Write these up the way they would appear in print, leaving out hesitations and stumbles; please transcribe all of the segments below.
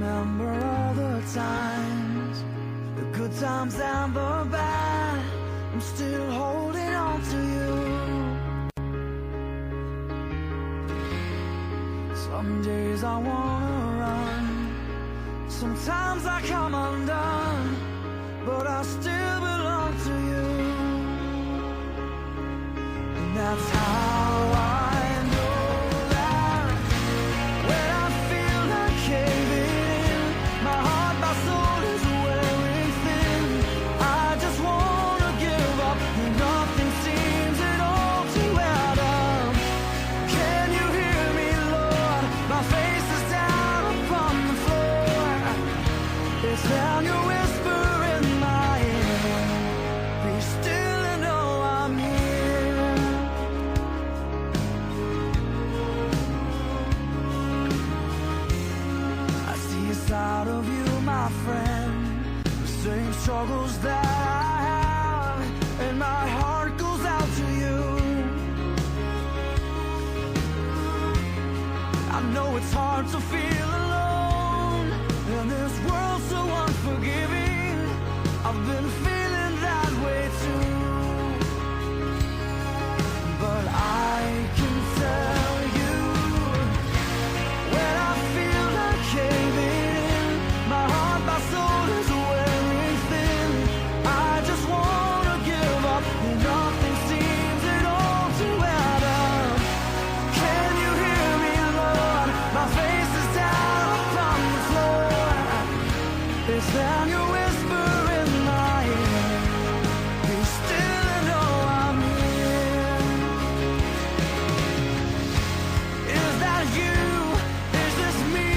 remember all the times, the good times and the bad. I'm still holding on to you. Some days I wanna run, sometimes I come undone, but I still belong to you. And that's how I know that when I feel like caving in, my heart, my soul is wearing thin. I just wanna give up, and nothing seems at all to add up. Can you hear me, Lord? My face is down upon the floor. It's down your whisper in my ear. Be still and know I'm here. I see a side of you, my friend, the same struggles that I have, and my heart goes out to you. I know it's hard to feel alone in this world so unforgiving. I've been feeling that way too, but I can tell you, when I feel like caving in, my heart, my soul is wearing thin. I just wanna give up, and nothing seems at all to add up. Can you hear me, Lord? My face is down upon the floor. It's down your whisper in my ear. Be still and know I'm here. Is that you? Is this me?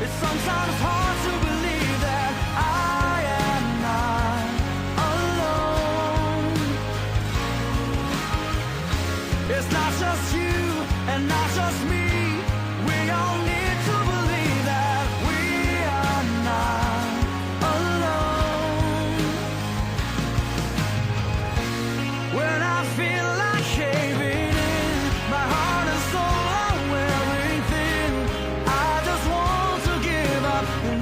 It's sometimes hard to believe that I am not alone. It's not just you and not just me. We all need to believe that we are not alone. When I feel like caving in, my heart and soul are wearing thin. I just want to give up, and